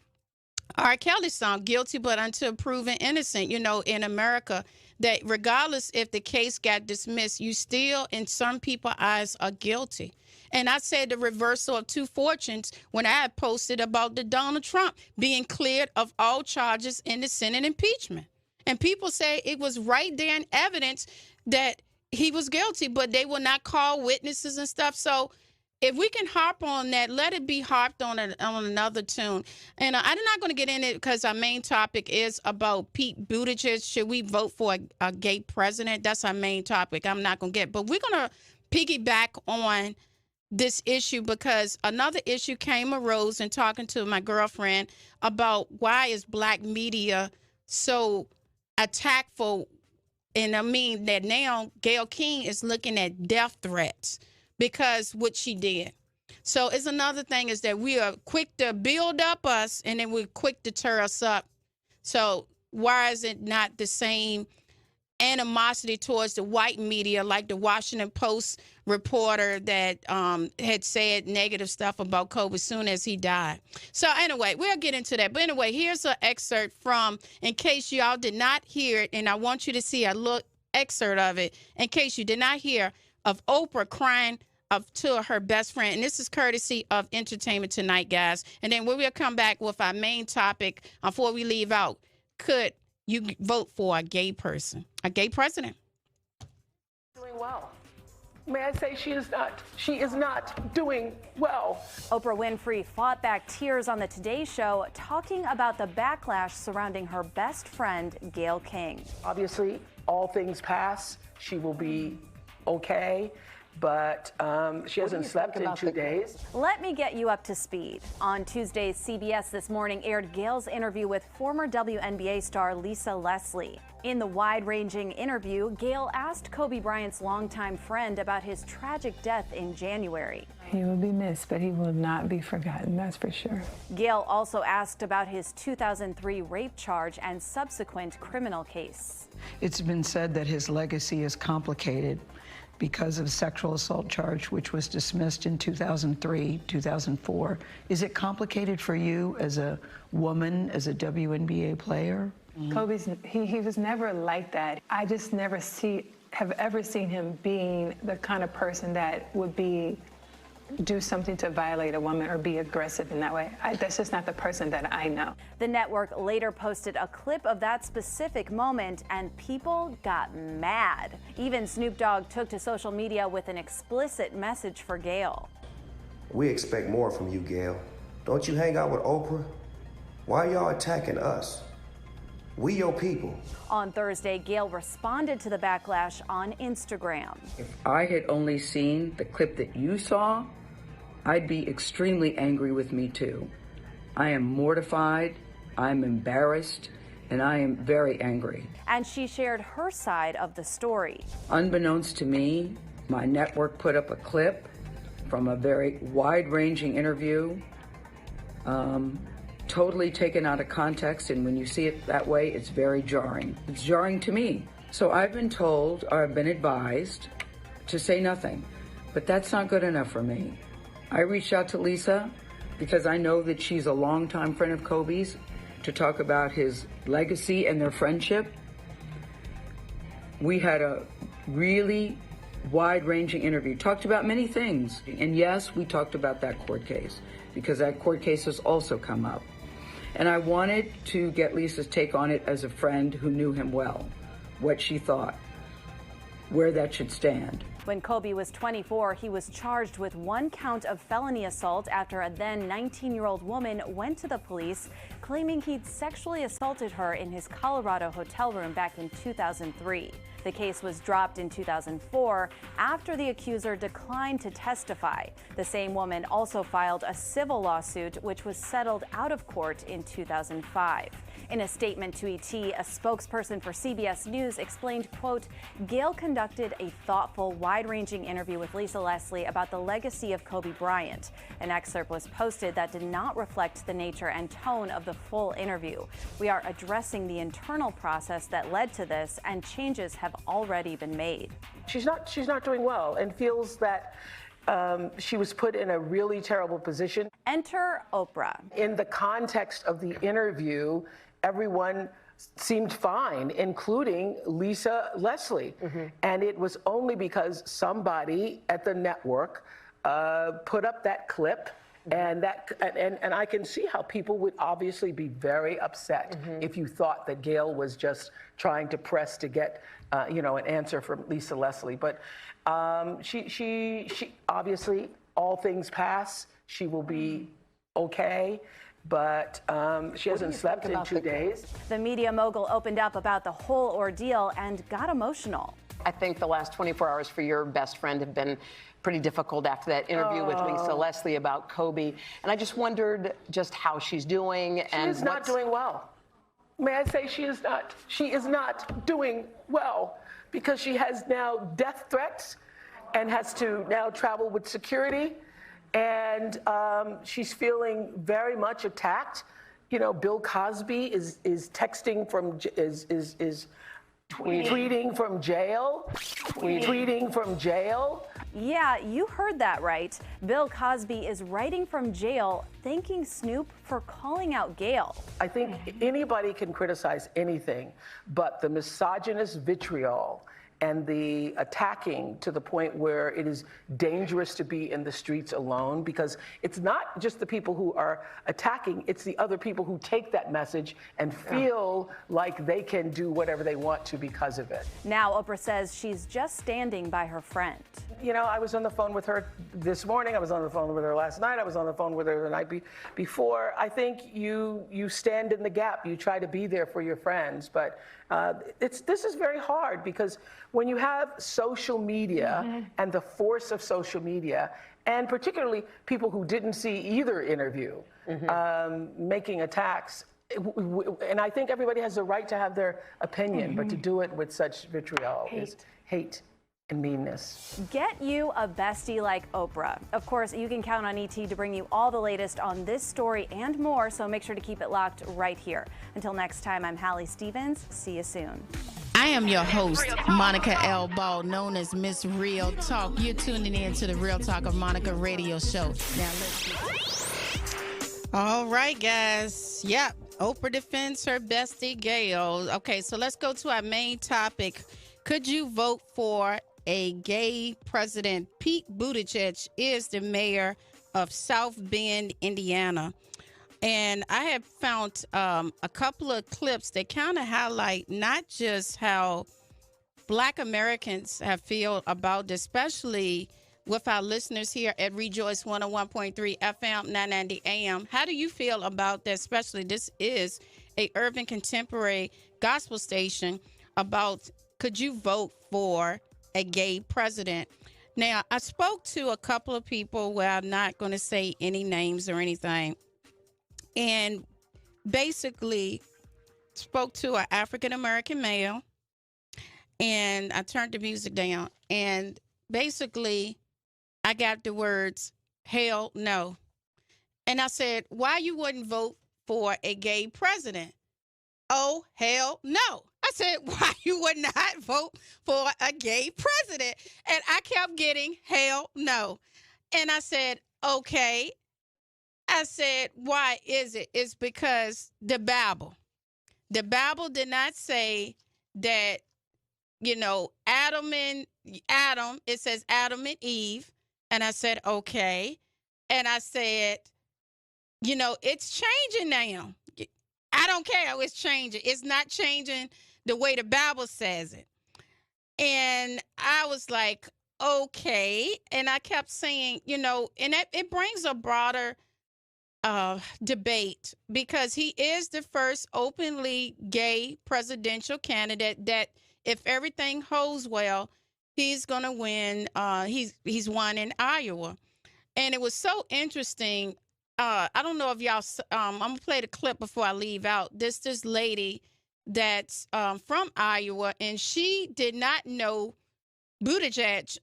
R. Kelly song, Guilty But Until Proven Innocent, you know, in America, that regardless if the case got dismissed, you still, in some people's eyes, are guilty. And I said the reversal of two fortunes when I had posted about the Donald Trump being cleared of all charges in the Senate impeachment. And people say it was right there in evidence that he was guilty, but they will not call witnesses and stuff. So if we can harp on that, let it be harped on another tune. And I'm not going to get in it because our main topic is about Pete Buttigieg. Should we vote for a gay president? That's our main topic. I'm not going to get, but we're going to piggyback on this issue because another issue arose in talking to my girlfriend about why is black media so attackful. And I mean that now Gayle King is looking at death threats because what she did. So it's another thing is that we are quick to build up us and then we're quick to tear us up. So why is it not the same animosity towards the white media, like the Washington Post reporter that had said negative stuff about Kobe as soon as he died? So anyway, we'll get into that. But anyway, here's an excerpt from, in case y'all did not hear it, and I want you to see a little excerpt of it, in case you did not hear, of Oprah crying to her best friend. And this is courtesy of Entertainment Tonight, guys. And then we will come back with our main topic before we leave out. Could you vote for a gay person, a gay president? Doing well. May I say she is not doing well. Oprah Winfrey fought back tears on the Today Show, talking about the backlash surrounding her best friend, Gayle King. Obviously, all things pass. She will be okay. But she hasn't slept in 2 days. Let me get you up to speed. On Tuesday's CBS This Morning aired Gayle's interview with former WNBA star Lisa Leslie. In the wide-ranging interview, Gayle asked Kobe Bryant's longtime friend about his tragic death in January. He will be missed, but he will not be forgotten, that's for sure. Gayle also asked about his 2003 rape charge and subsequent criminal case. It's been said that his legacy is complicated because of a sexual assault charge, which was dismissed in 2003, 2004. Is it complicated for you as a woman, as a WNBA player? Kobe's, he was never like that. I just never have ever seen him being the kind of person that would do something to violate a woman or be aggressive in that way. That's just not the person that I know. The network later posted a clip of that specific moment, and people got mad. Even Snoop Dogg took to social media with an explicit message for Gayle. We expect more from you, Gayle. Don't you hang out with Oprah? Why are y'all attacking us? We your people. On Thursday, Gayle responded to the backlash on Instagram. If I had only seen the clip that you saw, I'd be extremely angry with me too. I am mortified, I'm embarrassed, and I am very angry. And she shared her side of the story. Unbeknownst to me, my network put up a clip from a very wide-ranging interview, totally taken out of context, and when you see it that way, it's very jarring. It's jarring to me. So I've been told, or I've been advised, to say nothing, but that's not good enough for me. I reached out to Lisa because I know that she's a longtime friend of Kobe's, to talk about his legacy and their friendship. We had a really wide-ranging interview, talked about many things. And yes, we talked about that court case, because that court case has also come up. And I wanted to get Lisa's take on it as a friend who knew him well, what she thought, where that should stand. When Kobe was 24, he was charged with 1 count of felony assault after a then 19-year-old woman went to the police claiming he'd sexually assaulted her in his Colorado hotel room back in 2003. The case was dropped in 2004 after the accuser declined to testify. The same woman also filed a civil lawsuit, which was settled out of court in 2005. In a statement to ET, a spokesperson for CBS News explained, quote, Gail conducted a thoughtful, wide-ranging interview with Lisa Leslie about the legacy of Kobe Bryant. An excerpt was posted that did not reflect the nature and tone of the full interview. We are addressing the internal process that led to this, and changes have already been made. She's not doing well and feels that she was put in a really terrible position. Enter Oprah. In the context of the interview, everyone seemed fine, including Lisa Leslie. And it was only because somebody at the network put up that clip. And I can see how people would obviously be very upset if you thought that Gail was just trying to press to get, an answer from Lisa Leslie. But she obviously, all things pass. She will be okay. But she hasn't slept in 2 days. The media mogul opened up about the whole ordeal and got emotional. I think the last 24 hours for your best friend have been pretty difficult after that interview with Lisa Leslie about Kobe. And I just wondered just how she's doing. She is not doing well. May I say she is not? She is not doing well because she has now death threats and has to now travel with security. And she's feeling very much attacked. Bill Cosby is texting from, tweeting from jail. Tweeting from jail. Yeah, you heard that right. Bill Cosby is writing from jail, thanking Snoop for calling out Gail. I think anybody can criticize anything, but the misogynist vitriol and the attacking to the point where it is dangerous to be in the streets alone, because it's not just the people who are attacking, it's the other people who take that message and feel like they can do whatever they want to because of it. Now Oprah says she's just standing by her friend. I was on the phone with her this morning. I was on the phone with her last night. I was on the phone with her the night before. I think you stand in the gap. You try to be there for your friends, but this is very hard because when you have social media and the force of social media, and particularly people who didn't see either interview making attacks, and I think everybody has the right to have their opinion, but to do it with such vitriol is hate and meanness. Get you a bestie like Oprah. Of course, you can count on ET to bring you all the latest on this story and more, so make sure to keep it locked right here. Until next time, I'm Hallie Stevens. See you soon. I am your host, Monica L.Ball, known as Miss Real Talk. You're tuning in to the Real Talk of Monica radio show. Now let's get all right, guys. Yep, Oprah defends her bestie, Gail. Okay, so let's go to our main topic. Could you vote for a gay president? Pete Buttigieg is the mayor of South Bend, Indiana. And I have found a couple of clips that kind of highlight not just how Black Americans have feel about this, especially with our listeners here at Rejoice 101.3 FM, 990 AM. How do you feel about that? Especially this is a urban contemporary gospel station about could you vote for a gay president? Now, I spoke to a couple of people where I'm not going to say any names or anything. and basically spoke to an African-American male, and I turned the music down, and basically I got the words, hell no. And I said, why you wouldn't vote for a gay president? Oh, hell no. I said, why you would not vote for a gay president? And I kept getting hell no. And I said, okay. I said, why is it? It's because the Bible did not say that, you know, Adam, it says Adam and Eve. And I said, okay. And I said, you know, it's changing now. I don't care. It's changing. It's not changing the way the Bible says it. And I was like, okay. And I kept saying, you know, and it brings a broader debate, because he is the first openly gay presidential candidate that, if everything holds well, he's going to win. He's won in Iowa. And it was so interesting. I don't know if y'all, I'm going to play the clip before I leave out. This lady that's from Iowa, and she did not know Buttigieg,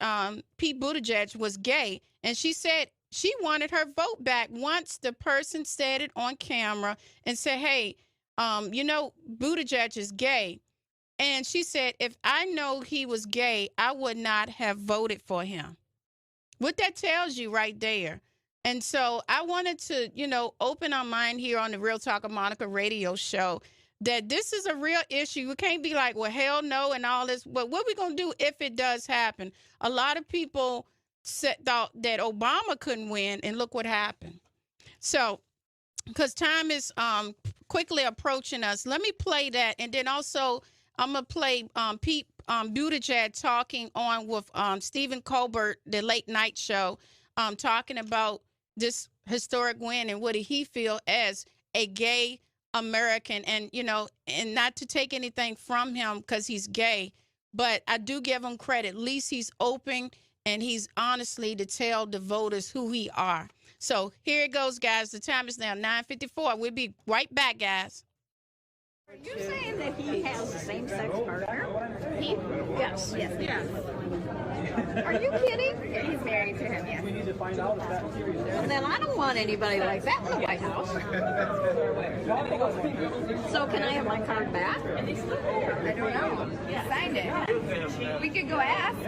Pete Buttigieg was gay. And she said she wanted her vote back once the person said it on camera and said, hey, you know, Buttigieg is gay. And she said, if I know he was gay, I would not have voted for him. What that tells you right there. And so I wanted to, you know, open our mind here on the Real Talk of Monica radio show that this is a real issue. We can't be like, well, hell no and all this. But what are we going to do if it does happen? A lot of people thought that Obama couldn't win, and look what happened. So, because time is quickly approaching us, let me play that. And then also I'm going to play Pete Buttigieg talking on with Stephen Colbert, the late night show, talking about this historic win and what did he feel as a gay American. And, you know, and not to take anything from him because he's gay, but I do give him credit. At least he's open and he's honestly to tell the voters who he are. So here it goes, guys. The time is now 9:54. We'll be right back, guys. Are you saying that he has a same-sex partner? He? Yes. Yes. Yes. Are you kidding? Yeah, he's married to him, yes. We need to find out if that's serious. Well, then I don't want anybody like that in the White House. So can I have my card back? I don't know. He signed it. We could go ask.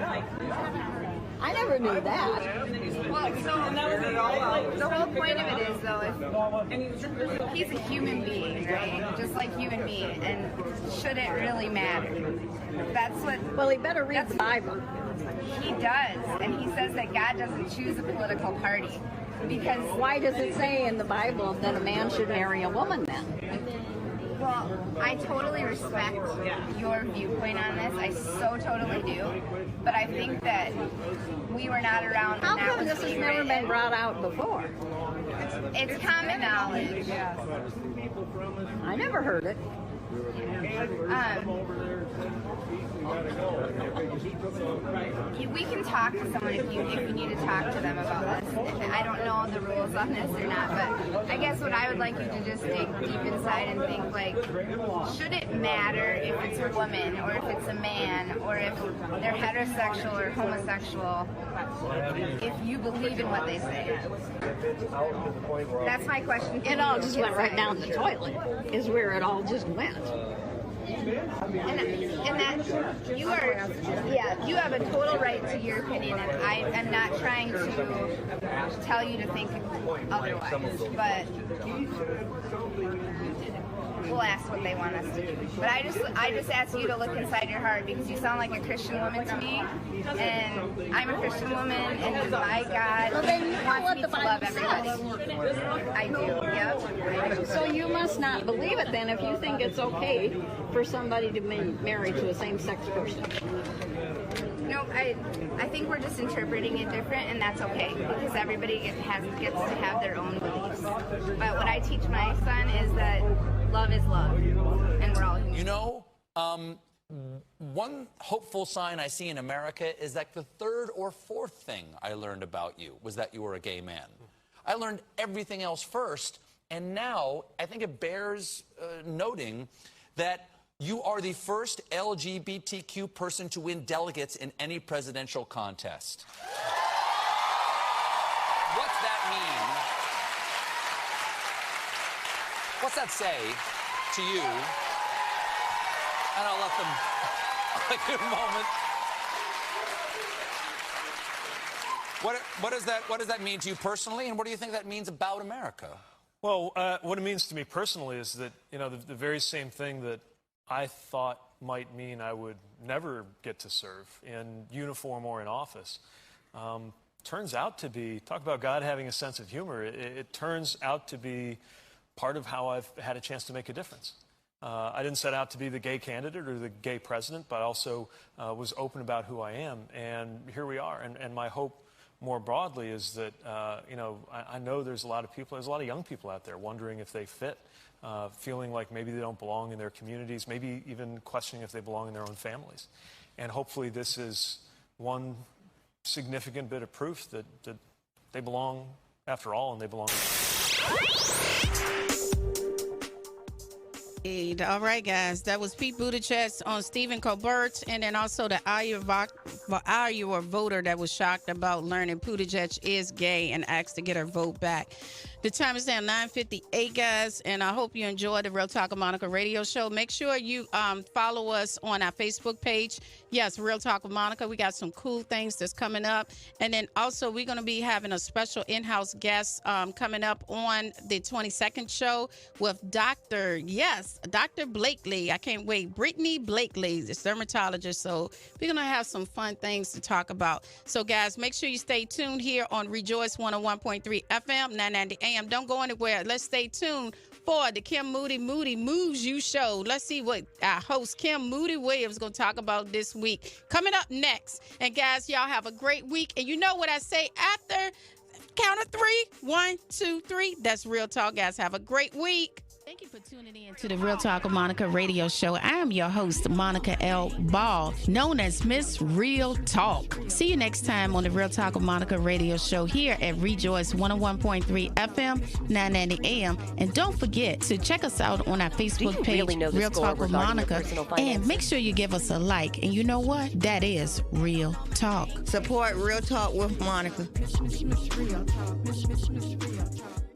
I never knew that. Well, so the whole point of it is, though, if he's a human being, right? Just like you and me, and should it really matter? That's what. Well, he better read the Bible. He does, and he says that God doesn't choose a political party. Because why does it say in the Bible that a man should marry a woman then? Well, I totally respect your viewpoint on this. I so totally do. But I think that we were not around. How come this has never been brought out before? It's common knowledge. I never heard it. We can talk to someone if you need to talk to them about this. I don't know the rules on this or not, but I guess what I would like you to just dig deep inside and think, like, should it matter if it's a woman or if it's a man or if they're heterosexual or homosexual if you believe in what they say? That's my question. It all just went right down the toilet, is where it all just went. And that you are, you have a total right to your opinion, and I am not trying to tell you to think otherwise, but we'll ask what they want us to do. But I just ask you to look inside your heart, because you sound like a Christian woman to me, and I'm a Christian woman, and my God wants me to love everybody. I do, yep. So you must not believe it then if you think it's okay for somebody to be married to a same-sex person. No, I think we're just interpreting it different, and that's okay, because everybody gets to have their own beliefs. But what I teach my son is that love is love, and we're all human. You know, one hopeful sign I see in America is that the third or fourth thing I learned about you was that you were a gay man. I learned everything else first, And now, I think it bears noting that you are the first LGBTQ person to win delegates in any presidential contest. What's that mean? What's that say to you? And I'll let them take a moment. What does that mean to you personally, and what do you think that means about America? Well, what it means to me personally is that, you know, the very same thing that I thought might mean I would never get to serve in uniform or in office turns out to be, talk about God having a sense of humor, it turns out to be part of how I've had a chance to make a difference. I didn't set out to be the gay candidate or the gay president, but I also was open about who I am, and here we are. And my hope more broadly is that, you know, I know there's a lot of young people out there wondering if they fit, feeling like maybe they don't belong in their communities, maybe even questioning if they belong in their own families. And hopefully this is one significant bit of proof that they belong after all, and they belong. All right, guys, that was Pete Buttigieg on Stephen Colbert, and then also the Iowa voter that was shocked about learning Buttigieg is gay and asked to get her vote back. The time is now 9:58, guys, and I hope you enjoyed the Real Talk with Monica radio show. Make sure you follow us on our Facebook page. Yes, Real Talk with Monica. We got some cool things that's coming up. And then also we're going to be having a special in-house guest coming up on the 22nd show with Dr. Blakely. I can't wait. Brittany Blakely, the dermatologist. So we're going to have some fun things to talk about. So, guys, make sure you stay tuned here on Rejoice 101.3 FM, 990 AM. Don't go anywhere. Let's stay tuned for the Kim Moody Moves You show. Let's see what our host Kim Moody Williams is going to talk about this week. Coming up next. And guys, y'all have a great week. And you know what I say after count of 3? 1, 2, 3. That's Real Talk, guys. Have a great week. Thank you for tuning in to the Real Talk with Monica radio show. I am your host, Monica L.Ball, known as Miss Real Talk. See you next time on the Real Talk with Monica radio show here at Rejoice 101.3 FM, 990 AM. And don't forget to check us out on our Facebook page, Real Talk with Monica. And make sure you give us a like. And you know what? That is Real Talk. Support Real Talk with Monica. Miss Real Talk.